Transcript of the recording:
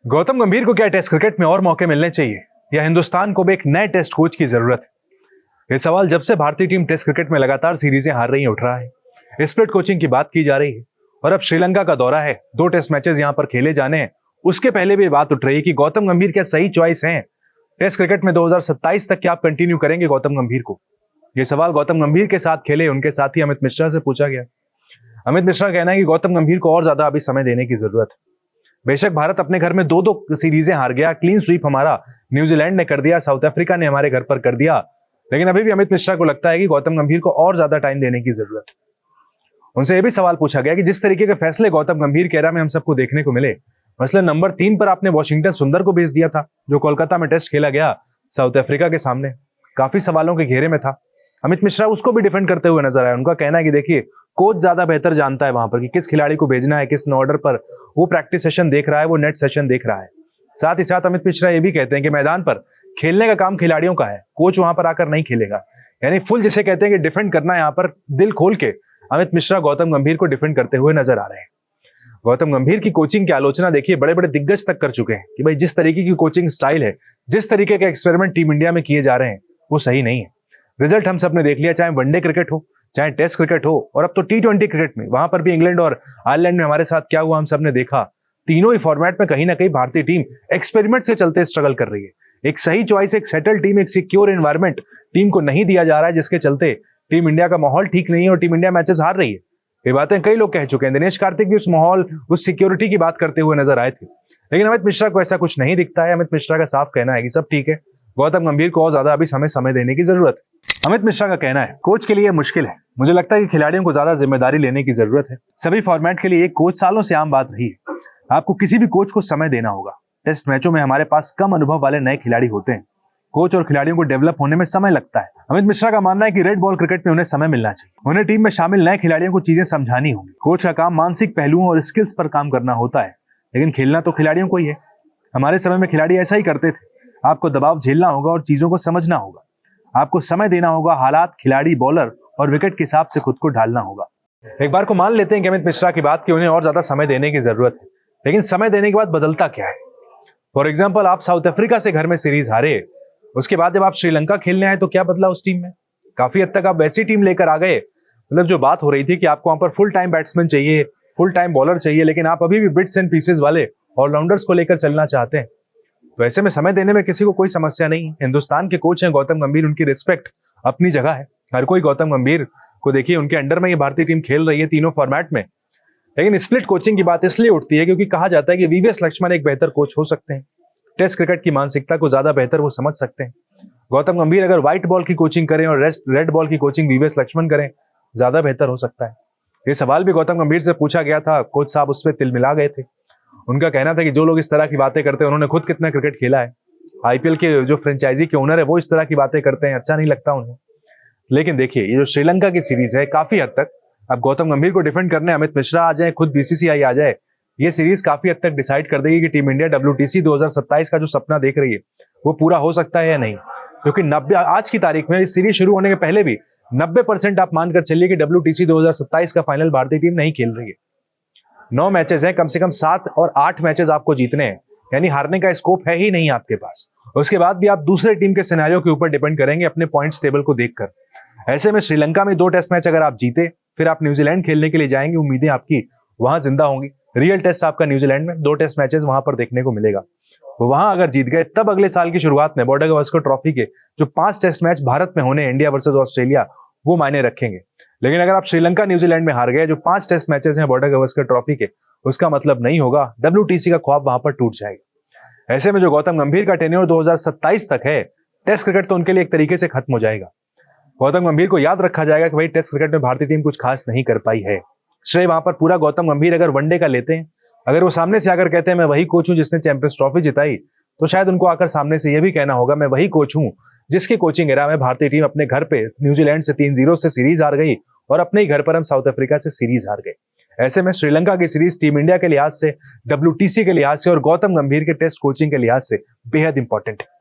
गौतम गंभीर को क्या टेस्ट क्रिकेट में और मौके मिलने चाहिए या हिंदुस्तान को भी एक नए टेस्ट कोच की जरूरत है? ये सवाल जब से भारतीय टीम टेस्ट क्रिकेट में लगातार सीरीजें हार रही उठ रहा है। स्प्लिट कोचिंग की बात की जा रही है और अब श्रीलंका का दौरा है, 2 टेस्ट मैचेस यहां पर खेले जाने हैं। उसके पहले भी बात उठ रही है कि गौतम गंभीर क्या सही चॉइस है टेस्ट क्रिकेट में 2027 तक? क्या आप कंटिन्यू करेंगे गौतम गंभीर को? यह सवाल गौतम गंभीर के साथ खेले उनके साथी अमित मिश्रा से पूछा गया। अमित मिश्रा का कहना है कि गौतम गंभीर को और ज्यादा अभी समय देने की जरूरत है। बेशक भारत अपने घर में 2-2 सीरीजें हार गया, क्लीन स्वीप हमारा न्यूजीलैंड ने कर दिया, साउथ अफ्रीका ने हमारे घर पर कर दिया, लेकिन अभी भी अमित मिश्रा को लगता है कि गौतम गंभीर को और ज्यादा टाइम देने की जरूरत है। उनसे यह भी सवाल पूछा गया कि जिस तरीके के फैसले गौतम गंभीर के एरा में हम सबको देखने को मिले, मसलन नंबर 3 पर आपने वॉशिंगटन सुंदर को भेज दिया था जो कोलकाता में टेस्ट खेला गया साउथ अफ्रीका के सामने, काफी सवालों के घेरे में था। अमित मिश्रा उसको भी डिफेंड करते हुए नजर आया। उनका कहना है कि देखिए, कोच ज्यादा बेहतर जानता है वहां पर कि किस खिलाड़ी को भेजना है, किस ऑर्डर पर। वो प्रैक्टिस सेशन देख रहा है, वो नेट सेशन देख रहा है। साथ ही साथ अमित मिश्रा ये भी कहते हैं कि मैदान पर खेलने का काम खिलाड़ियों का है, कोच वहां पर आकर नहीं खेलेगा। यानी फुल जिसे कहते हैं कि डिफेंड करना है, यहाँ पर दिल खोल के अमित मिश्रा गौतम गंभीर को डिफेंड करते हुए नजर आ रहे हैं। गौतम गंभीर की कोचिंग की आलोचना देखिए बड़े बड़े दिग्गज तक कर चुके हैं कि भाई जिस तरीके की कोचिंग स्टाइल है, जिस तरीके के एक्सपेरिमेंट टीम इंडिया में किए जा रहे हैं, वो सही नहीं है। रिजल्ट हम सब ने देख लिया, चाहे वनडे क्रिकेट हो, चाहे टेस्ट क्रिकेट हो, और अब तो T20 क्रिकेट में, वहां पर भी इंग्लैंड और आयरलैंड में हमारे साथ क्या हुआ हम सब ने देखा। तीनों ही फॉर्मेट में कहीं ना कहीं भारतीय टीम एक्सपेरिमेंट से चलते स्ट्रगल कर रही है। एक सही चॉइस, एक सेटल टीम, एक सिक्योर एनवायरमेंट टीम को नहीं दिया जा रहा है, जिसके चलते टीम इंडिया का माहौल ठीक नहीं है और टीम इंडिया मैचेस हार रही है। ये बातें कई लोग कह चुके हैं। दिनेश कार्तिक भी उस माहौल, उस सिक्योरिटी की बात करते हुए नजर आए थे, लेकिन अमित मिश्रा को ऐसा कुछ नहीं दिखता है। अमित मिश्रा का साफ कहना है कि सब ठीक है, गौतम गंभीर को और ज्यादा अभी समय देने की जरूरत है। अमित मिश्रा का कहना है कोच के लिए मुश्किल है। मुझे लगता है कि खिलाड़ियों को ज्यादा जिम्मेदारी लेने की जरूरत है। सभी फॉर्मेट के लिए एक कोच सालों से आम बात रही है। आपको किसी भी कोच को समय देना होगा। टेस्ट मैचों में हमारे पास कम अनुभव वाले नए खिलाड़ी होते हैं। कोच और खिलाड़ियों को डेवलप होने में समय लगता है। अमित मिश्रा का मानना है कि रेड बॉल क्रिकेट में उन्हें समय मिलना चाहिए। उन्हें टीम में शामिल नए खिलाड़ियों को चीजें समझानी होंगी। कोच का काम मानसिक पहलुओं और स्किल्स पर काम करना होता है, लेकिन खेलना तो खिलाड़ियों को ही है। हमारे समय में खिलाड़ी ऐसा ही करते थे। आपको दबाव झेलना होगा और चीजों को समझना होगा। आपको समय देना होगा, हालात, खिलाड़ी, बॉलर और विकेट के हिसाब से खुद को ढालना होगा। एक बार को मान लेते हैं कि अमित मिश्रा की बात कि उन्हें और ज्यादा समय देने की जरूरत है, लेकिन समय देने के बाद बदलता क्या है? फॉर एग्जाम्पल, आप साउथ अफ्रीका से घर में सीरीज हारे, उसके बाद जब आप श्रीलंका खेलने आए तो क्या बदला उस टीम में? काफी हद तक आप वैसी टीम लेकर आ गए। मतलब जो बात हो रही थी कि आपको वहां पर फुल टाइम बैट्समैन चाहिए, फुल टाइम बॉलर चाहिए, लेकिन आप अभी भी बिट्स एंड पीसेस वाले ऑलराउंडर्स को लेकर चलना चाहते हैं। तो ऐसे में समय देने में किसी को कोई समस्या नहीं। हिंदुस्तान के कोच हैं गौतम गंभीर, उनकी रिस्पेक्ट अपनी जगह है। हर कोई गौतम गंभीर को देखिए, उनके अंडर में ये भारतीय टीम खेल रही है तीनों फॉर्मेट में। लेकिन स्प्लिट कोचिंग की बात इसलिए उठती है क्योंकि कहा जाता है कि वीवीएस लक्ष्मण एक बेहतर कोच हो सकते हैं। टेस्ट क्रिकेट की मानसिकता को ज्यादा बेहतर वो समझ सकते हैं। गौतम गंभीर अगर व्हाइट बॉल की कोचिंग करें और रेड बॉल की कोचिंग वीवीएस लक्ष्मण करें, ज्यादा बेहतर हो सकता है। ये सवाल भी गौतम गंभीर से पूछा गया था, कोच साहब उस पर तिल मिला गए थे। उनका कहना था कि जो लोग इस तरह की बातें करते हैं, उन्होंने खुद कितना क्रिकेट खेला है। आईपीएल के जो फ्रेंचाइजी के ओनर है वो इस तरह की बातें करते हैं, अच्छा नहीं लगता उन्हें। लेकिन देखिए, ये जो श्रीलंका की सीरीज है, काफी हद तक अब गौतम गंभीर को डिफेंड करने अमित मिश्रा आ जाए, खुद बीसीसीआई आ जाए, ये सीरीज काफी हद तक डिसाइड कर देगी कि टीम इंडिया WTC 2027 का जो सपना देख रही है वो पूरा हो सकता है या नहीं। क्योंकि 90 आज की तारीख में इस सीरीज शुरू होने के पहले भी 90% आप मानकर चलिए कि WTC 2027 का फाइनल भारतीय टीम नहीं खेल रही है। 9 मैचेस हैं, कम से कम 7 और 8 मैचेस आपको जीतने हैं, यानी हारने का स्कोप है ही नहीं आपके पास। उसके बाद भी आप दूसरे टीम के सिनेरियो के ऊपर डिपेंड करेंगे अपने पॉइंट्स टेबल को देखकर। ऐसे में श्रीलंका में 2 टेस्ट मैच अगर आप जीते, फिर आप न्यूजीलैंड खेलने के लिए जाएंगे, उम्मीदें आपकी वहां जिंदा होंगी। रियल टेस्ट आपका न्यूजीलैंड में, 2 टेस्ट मैचेस वहां पर देखने को मिलेगा। वहां अगर जीत गए, तब अगले साल की शुरुआत में बॉर्डर गावस्कर ट्रॉफी के जो 5 टेस्ट मैच भारत में होने, इंडिया वर्सेस ऑस्ट्रेलिया, वो मायने रखेंगे। लेकिन अगर आप श्रीलंका न्यूजीलैंड में हार गए, जो 5 टेस्ट मैचेस हैं बॉर्डर गावस्कर ट्रॉफी के, उसका मतलब नहीं होगा, WTC का ख्वाब वहां पर टूट जाएगा। ऐसे में जो गौतम गंभीर का टेन्योर 2027 तक है, टेस्ट क्रिकेट तो उनके लिए एक तरीके से खत्म हो जाएगा। गौतम गंभीर को याद रखा जाएगा कि भाई टेस्ट क्रिकेट में भारतीय टीम कुछ खास नहीं कर पाई है। श्रेय वहां पर पूरा गौतम गंभीर अगर वनडे का लेते हैं, अगर वो सामने से आकर कहते हैं मैं वही कोच हूं जिसने चैंपियंस ट्रॉफी जिताई, तो शायद उनको आकर सामने से यह भी कहना होगा मैं वही कोच हूं जिसकी कोचिंग एरा में भारतीय टीम अपने घर पे न्यूजीलैंड से 3-0 से सीरीज हार गई और अपने ही घर पर हम साउथ अफ्रीका से सीरीज हार गए। ऐसे में श्रीलंका की सीरीज टीम इंडिया के लिहाज से, WTC के लिहाज से और गौतम गंभीर के टेस्ट कोचिंग के लिहाज से बेहद इंपॉर्टेंट है।